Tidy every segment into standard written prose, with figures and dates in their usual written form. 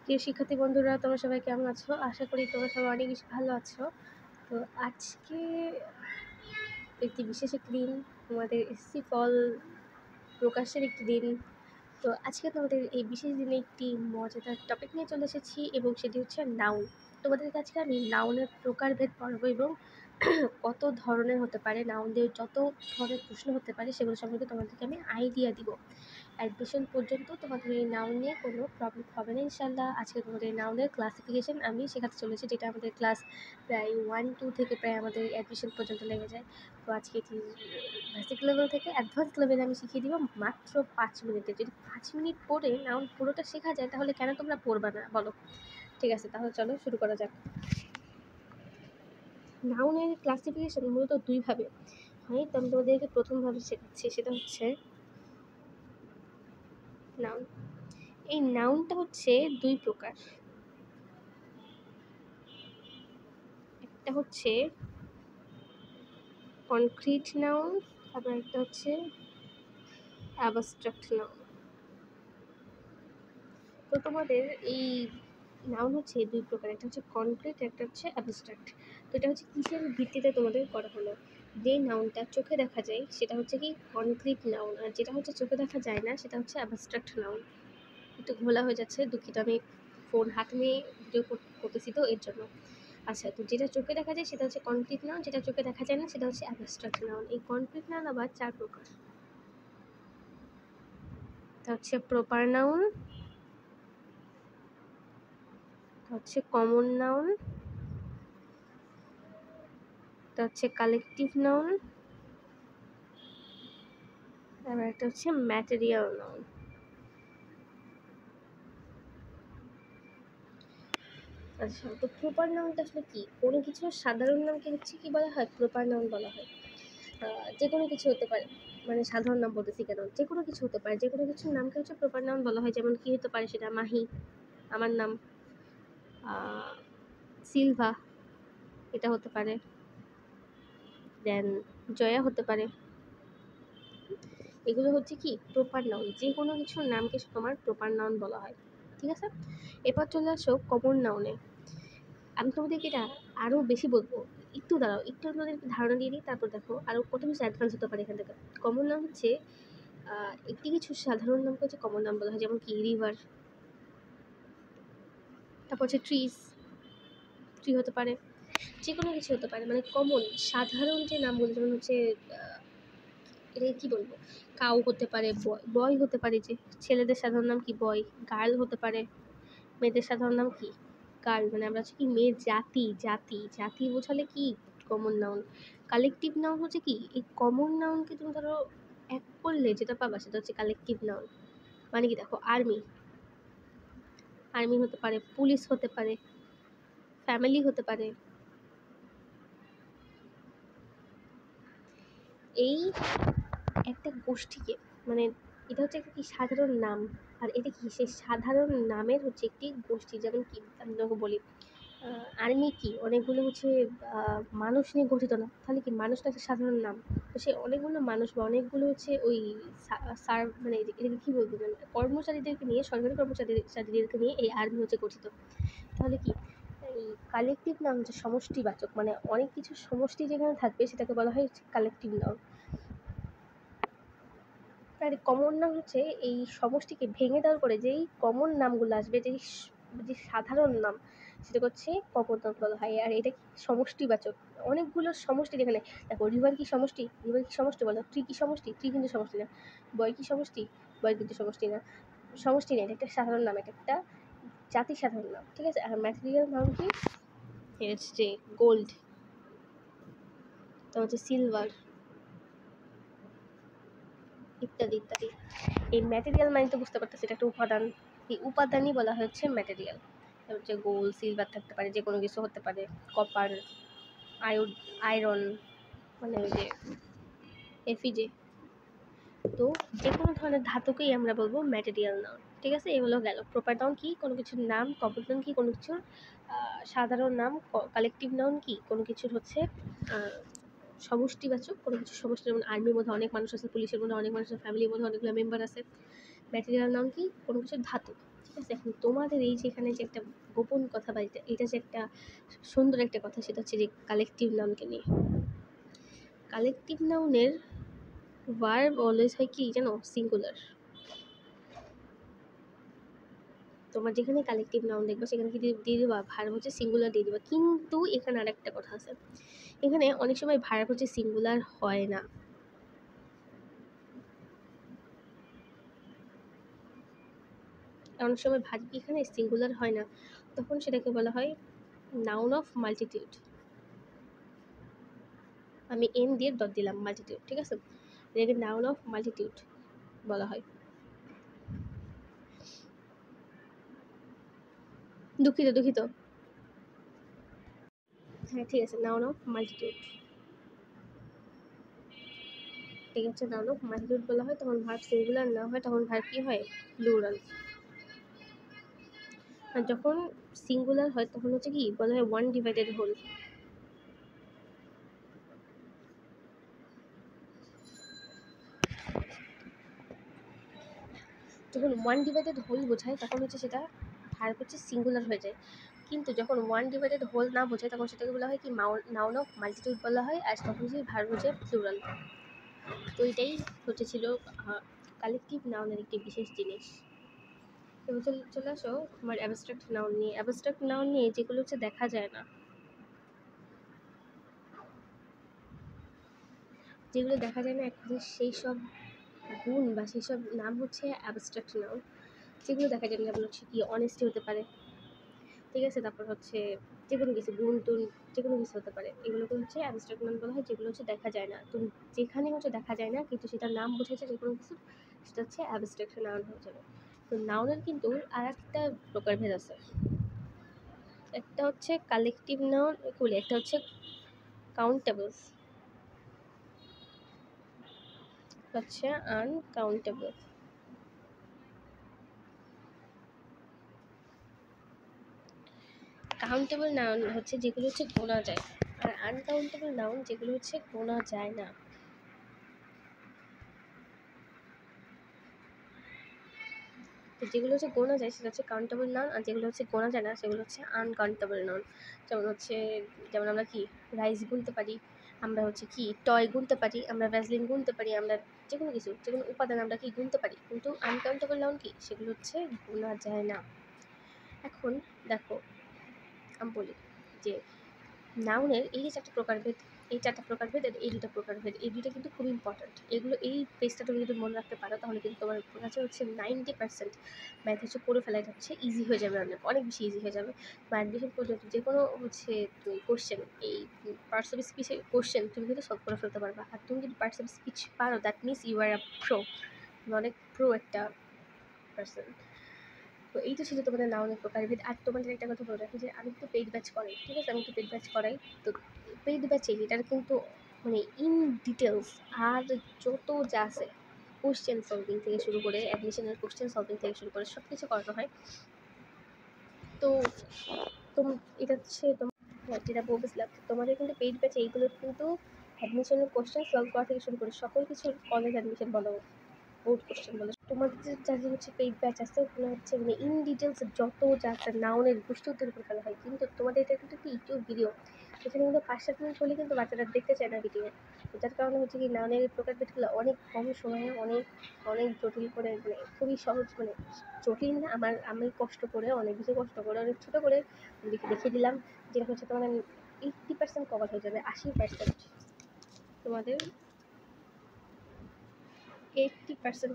প্রিয় শিক্ষার্থী বন্ধুরা, তোমরা সবাই কেমন আছো? আশা করি তোমরা সবাই অনেক বেশি ভালো আছো। তো আজকে একটি বিশেষ একটি দিন, তোমাদের এসএসসি ফল প্রকাশের একটি দিন। তো আজকে তোমাদের এই বিশেষ দিনে একটি মজাদার টপিক নিয়ে চলে এসেছি এবং সেটি হচ্ছে নাউন। তোমাদেরকে আজকে আমি নাউনের প্রকারভেদ পড়াবো এবং কত ধরনের হতে পারে, নাউনদের যত ধরনের প্রশ্ন হতে পারে সেগুলো সম্পর্কে তোমাদেরকে আমি আইডিয়া দিব। অ্যাডমিশন পর্যন্ত তোমাদের এই নাউন নিয়ে কোনো প্রবলেম হবে না ইনশাল্লাহ। আজকে তোমাদের নাউনের ক্লাসিফিকেশন আমি শেখাতে চলেছি, যেটা আমাদের ক্লাস প্রায় 1-2 থেকে প্রায় আমাদের অ্যাডমিশন পর্যন্ত লেগে যায়। তো আজকে এটি বেসিক লেভেল থেকে অ্যাডভান্স লেভেলে আমি শিখিয়ে দিব মাত্র 5 মিনিটে। যদি 5 মিনিট পড়ে নাউন পুরোটা শেখা যায় তাহলে কেন তোমরা পড়বা না বলো? ঠিক আছে, তাহলে চলো শুরু করা যাক। নাউনের ক্লাসিফিকেশন মূলত দুইভাবে হয়, তো আমি তোমাদেরকে প্রথমভাবে শেখাচ্ছি, সেটা হচ্ছে নাউন। এই নাউনটা হচ্ছে দুই প্রকার। একটা হচ্ছে কনক্রিট নাউন, আবার একটা হচ্ছে অ্যাবস্ট্রাক্ট নাউন। তো তোমাদের এই নাউন হচ্ছে দুই প্রকার, একটা হচ্ছে কনক্রিট, একটা হচ্ছে অ্যাবস্ট্রাক্ট। তো এটা হচ্ছে কিসের ভিত্তিতে তোমাদের করা হলো? যে নাউনটা চোখে দেখা যায় সেটা হচ্ছে কি কনক্রিট নাউন, আর যেটা হচ্ছে চোখে দেখা যায় না সেটা হচ্ছে অ্যাবস্ট্রাক্ট নাউন। একটু ঘোলা হয়ে যাচ্ছে, দুঃখিত, আমি ফোন হাতে নিয়ে ভিডিও করতেছি তো এর জন্য। আচ্ছা, তো যেটা চোখে দেখা যায় সেটা হচ্ছে কনক্রিট নাউন, যেটা চোখে দেখা যায় না সেটা হচ্ছে অ্যাবস্ট্রাক্ট নাউন। এই কনক্রিট নাউন আবার 4 প্রকার। তা হচ্ছে প্রপার নাউন, হচ্ছে কমন নাউন, তা হচ্ছে কালেকটিভ নাউন, আবার একটা হচ্ছে ম্যাটেরিয়াল নাউন। আচ্ছা, তো প্রপার নাউনটা আসলে কি? কোনো কিছুর সাধারণ নামকে হচ্ছে কি বলা হয়? প্রপার নাউন বলা হয়। যে কোনো কিছু হতে পারে, মানে সাধারণ নাম বলতেছি কেন, যে কোনো কিছু হতে পারে, যে কোনো কিছুর নামকে হচ্ছে প্রপার নাউন বলা হয়। যেমন কি হতে পারে সেটা? মাহি, আমার নাম, সিলভা, এটা হতে পারে, দেন জয়া হতে পারে। এগুলো হচ্ছে কি প্রপার নাউন, যে কোনো কিছুর নামকে তোমার প্রপার নাউন বলা হয়। ঠিক আছে, এবার চলে আসো কমন নাউনে। আমি তোমাদেরকে এটা আরও বেশি বলবো, একটু দাঁড়াও, একটু তোমাদেরকে ধারণা দিয়ে দিই, তারপর দেখো আরও কত কিছু অ্যাডভান্স হতে পারে এখান থেকে। কমন নাম হচ্ছে একটি কিছু সাধারণ নামকে হচ্ছে কমন নাম বলা হয়। যেমন কি রিভার, তারপর হচ্ছে ট্রি হতে পারে, যে কোনো কিছু হতে পারে, মানে কমন সাধারণ যে নামগুলো, যেমন হচ্ছে এটাকে কি বলবো, কাউ হতে পারে, বয় হতে পারে, যে ছেলেদের সাধারণ নাম কি বয়। গার্ল হতে পারে, মেয়েদের সাধারণ নাম কি গার্ল, মানে আমরা হচ্ছে কি মেয়ের জাতি, জাতি জাতি বোঝালে কি কমন নাউন। কালেকটিভ নাউন হচ্ছে কি এই কমন নাউনকে তুমি ধরো এক করলে যেটা পাবা সেটা হচ্ছে কালেকটিভ নাউন। মানে কি, দেখো আর্মি, আর্মি হতে পারে, পুলিশ হতে পারে, ফ্যামিলি হতে পারে। এই একটা গোষ্ঠীকে, মানে এটা হচ্ছে একটা কি সাধারণ নাম, আর এটা কি সেই সাধারণ নামের হচ্ছে একটি গোষ্ঠী। যেমন কি আমি তোমাকে বলি, আর্মি কি অনেকগুলো হচ্ছে মানুষ নিয়ে গঠিত না, তাহলে কি মানুষটা একটা সাধারণ নাম। তো সে অনেকগুলো মানুষ বা অনেকগুলো হচ্ছে ওই মানে এটাকে কী বলবো, মানে কর্মচারীদেরকে নিয়ে, সরকারি কর্মচারীদেরকে নিয়ে এই আর্মি হচ্ছে গঠিত। তাহলে কি এই কালেকটিভ নাম হচ্ছে সমষ্টিবাচক, মানে অনেক কিছু সমষ্টি যেখানে থাকবে সেটাকে বলা হয় কালেকটিভ নাম। আর কমন নাম হচ্ছে এই সমষ্টিকে ভেঙে দেওয়ার পরে যেই কমন নামগুলো আসবে, যেই যে সাধারণ নাম, সেটা হচ্ছে কমন নাম বলা হয়। আর এটা কি সমষ্টিবাচক, অনেকগুলো সমষ্টি যেখানে, দেখো রিভার কি সমষ্টি, রিভার কি সমষ্টি বলো, ট্রি কি সমষ্টি, ট্রি কিন্তু সমষ্টি না। বয় কি সমষ্টি, বয় কিন্তু সমষ্টি না। সমষ্টি না, এটা একটা সাধারণ নাম, এটা একটা জাতির সাধারণ নাম। ঠিক আছে, আর ম্যাটেরিয়াল নাম কি, এটা হচ্ছে গোল্ড, তো হচ্ছে সিলভার, ইত্যাদি ইত্যাদি। এই ম্যাটেরিয়াল মানে তো বুঝতে পারতেছি এটা একটা উপাদান, এই উপাদানই বলা হচ্ছে ম্যাটেরিয়াল। হচ্ছে গোল্ড, সিলভার থাকতে পারে, যে কোনো কিছু হতে পারে, কপার, আয়রন, মানে ওই যে এফিজে। তো যে কোনো ধরনের ধাতুকেই আমরা বলবো ম্যাটেরিয়াল নাউন। ঠিক আছে, এই হলো গেল প্রপার নাউন কি কোনো কিছুর নাম, কমন নাউন কি কোনো কিছুর সাধারণ নাম, কালেকটিভ নাউন কি কোনো কিছুর হচ্ছে সমষ্টিবাচক, কোনো কিছু সমষ্টি, যেমন আর্মির মধ্যে অনেক মানুষ আছে, পুলিশের মধ্যে অনেক মানুষ আছে, ফ্যামিলির মধ্যে অনেকগুলো মেম্বার আছে। ম্যাটেরিয়াল নাম কি কোনো কিছুর ধাতু। ঠিক আছে। এখন তোমাদের এই যে এখানে যে একটা গোপন কথা বা এটা যে একটা সুন্দর একটা কথা, সেটা হচ্ছে যে কালেকটিভ নাউনকে নিয়ে। কালেকটিভ নাউনের ভার্ব অলওয়েজ হয় কি জানো? সিঙ্গুলার। তোমার যেখানে কালেকটিভ নাউন দেখবে সেখানে কি দিয়ে দিবা? ভার্ব হচ্ছে সিঙ্গুলার দিয়ে দিবা। কিন্তু এখানে আর একটা কথা আছে, এখানে অনেক সময় ভার্ব হচ্ছে সিঙ্গুলার হয় না। অনেক সময় ভার্ব এখানে সিঙ্গুলার হয় না, তখন সেটাকে বলা হয় নাউন অফ মাল্টিটিউড। আমি এন দিয়ে ডট দিলাম, মাল্টিটিউড, ঠিক আছে। এটাকে নাউন অফ মাল্টিটিউড বলা হয়। দুঃখিত। হ্যাঁ ঠিক আছে, নাউন অফ মাল্টিটিউড, ঠিক আছে। নাউন অফ মাল্টিটিউড বলা হয় তখন ভার্ব সিঙ্গুলার না হয়, তখন ভার্ব কি হয়? প্লুরাল। আর যখন সিঙ্গুলার হয় তখন হচ্ছে কি বলা হয়? One divided whole. যখন ওয়ান ডিভাইডেড হোল বোঝায় তখন হচ্ছে সেটা ভার্ব হচ্ছে সিঙ্গুলার হয়ে যায়। কিন্তু যখন ওয়ান ডিভাইডেড হোল না বোঝায় তখন সেটাকে বলা হয় কি নাউন অফ মাল্টিটিউড বলা হয়, আর তখন হচ্ছে ভার্ব হচ্ছে প্লুরাল। তো এটাই হচ্ছে ছিল কালেকটিভ নাউনের একটি বিশেষ জিনিস। এবার চলে আসো আমার অ্যাবস্ট্রাক্ট নাউন নিয়ে। অ্যাবস্ট্রাক্ট নাউন নিয়ে যেগুলো হচ্ছে দেখা যায় না, যেগুলো দেখা যায় না একদম, সেই সব গুণ বা সেই সব নাম হচ্ছে অ্যাবস্ট্রাক্ট নাউন। যেগুলো দেখা যায় না, যেমন হচ্ছে কি অনেস্টি হতে পারে, ঠিক আছে। তারপর হচ্ছে যে কোনো কিছু গুণ টুন, যে কোনো কিছু হতে পারে, এগুলোকে হচ্ছে অ্যাবস্ট্রাক্ট নাউন বলা হয়, যেগুলো হচ্ছে দেখা যায় না। তো যেখানে হচ্ছে দেখা যায় না কিন্তু সেটার নাম বোঝাচ্ছে যে কোনো কিছু, সেটা হচ্ছে অ্যাবস্ট্রাক্ট নাউন হয়ে যাবে। তো নাউনের কিন্তু আর একটা প্রকারভেদ আছে। একটা হচ্ছে কালেকটিভ নাউন বলি, একটা হচ্ছে কাউন্টেবলস, হচ্ছে আনকাউন্টেবল। কাউন্টেবল নাউন হচ্ছে যেগুলো হচ্ছে গোনা যায়, আর আনকাউন্টেবল নাউন যেগুলো হচ্ছে গোনা যায় না। তো যেগুলো হচ্ছে গোনা যায় সেটা হচ্ছে কাউন্টেবল নাউন, আর যেগুলো হচ্ছে গোনা যায় না সেগুলো হচ্ছে আনকাউন্টেবল নাউন। যেমন আমরা কি রাইস গুনতে পারি, আমরা হচ্ছে কি টয় গুনতে পারি, আমরা ভ্যাসলিন গুনতে পারি, আমরা যে কোনো কিছু, যে কোনো উপাদান আমরা কি গুনতে পারি, কিন্তু আনকাউন্টেবল নাউন কি সেগুলো হচ্ছে গোনা যায় না। এখন দেখো আমি বলি যে নাউনের এই যে চারটা প্রকারভেদ, এই চারটা প্রকারভেদ আর এই দুটো প্রকারভেদ, এই দুটো কিন্তু খুব ইম্পর্ট্যান্ট। এগুলো এই পেজটা তুমি যদি মনে রাখতে পারো তাহলে কিন্তু তোমার কাছে হচ্ছে 90% ম্যাথ হচ্ছে করে ফেলাই হচ্ছে ইজি হয়ে যাবে, অনেক বেশি ইজি হয়ে যাবে। বা অ্যাডমিশন পর্যন্ত যে কোনো হচ্ছে তুমি কোশ্চেন, এই পার্টস অফ স্পিচের কোশ্চেন তুমি কিন্তু সলভ করে ফেলতে পারবা। আর তুমি যদি পার্টস অফ স্পিচ পারো that means you are a pro, অনেক প্রো একটা পার্সন। তো এই তো ছিল তোমাদের নাউনের প্রকারভেদ। আর তোমাদের একটা কথা বলে রাখি যে আমি কিন্তু পেইড ব্যাচ করাই, ঠিক আছে। আমি তো পেইড ব্যাচ করাই, তো পেইড ব্যাচে এটার কিন্তু মানে ইন ডিটেলস আর যত যা আছে, কোশ্চেন সলভিং থেকে শুরু করে অ্যাডমিশনের কোশ্চেন সলভিং থেকে শুরু করে সব কিছু করানো হয়। তো এটা হচ্ছে যেটা বলতেছিলাম, তোমাদের কিন্তু পেইড ব্যাচে এইগুলো কিন্তু অ্যাডমিশনের কোশ্চেন সলভ করা থেকে শুরু করে সকল কিছু, কলেজ অ্যাডমিশন বলো, বোর্ড কোশ্চেন বলো, তোমাদের যাদের হচ্ছে পেইড ব্যাচ আছে ওগুলো হচ্ছে মানে ইন ডিটেলস যত যা একটা নাউনের গোষ্ঠী উত্তর করে ফেলা হয়। কিন্তু তোমাদের এটা কিন্তু একটা ইউটিউব ভিডিও, এখানে কিন্তু 5-7 মিনিট হলে কিন্তু বাচ্চারা দেখতে চায় না ভিডিও। যার কারণে হচ্ছে কি নাউনের প্রকারভেদগুলো অনেক কম সময়ে অনেক অনেক জটিল করে, মানে খুবই সহজ, মানে জটিল না, আমি কষ্ট করে, অনেক বেশি কষ্ট করে, অনেক ছোটো করে দেখিয়ে দিলাম, যেটা হচ্ছে তোমাদের 80% কভার হয়ে যাবে। 80% তোমাদের 80%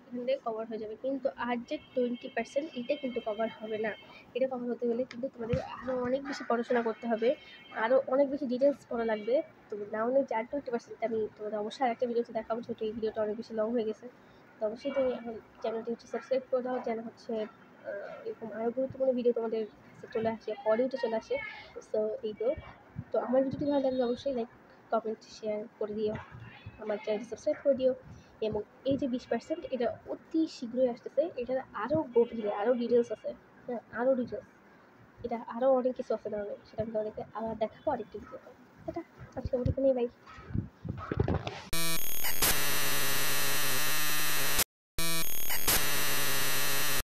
এখান থেকে কভার হয়ে যাবে, কিন্তু আর যে 20% এটা কিন্তু কভার হবে না। এটা কভার হতে গেলে কিন্তু তোমাদের আরও অনেক বেশি পড়াশোনা করতে হবে, আরও অনেক বেশি ডিটেলস পড়া লাগবে। তো নাউনের যে আর 20% আমি তোমাদের অবশ্যই আরেকটা ভিডিওতে দেখাবো, যেহেতু এই ভিডিওটা অনেক বেশি লং হয়ে গেছে। তো অবশ্যই তুমি এখন চ্যানেলটি হচ্ছে সাবস্ক্রাইব করে দাও, যেন হচ্ছে এরকম আরও গুরুত্বপূর্ণ ভিডিও তোমাদের চলে আসে, পরেও তো চলে আসে। সো এই তো আমার ভিডিওটি ভালো লাগলে অবশ্যই লাইক, কমেন্ট, শেয়ার করে দিও, আমার চ্যানেলটি সাবস্ক্রাইব করে দিও। এবং এই যে 20% এটা অতি শীঘ্রই আসতেছে, এটার আরও গভীরে আরও ডিটেলস আছে, হ্যাঁ আরও ডিটেলস, এটা আরও অনেক কিছু আছে না, সেটা আমি তোমাদেরকে আবার দেখাবো আরেকটি ভিডিওতে। এটা আজকে ওইখানেই, বাই।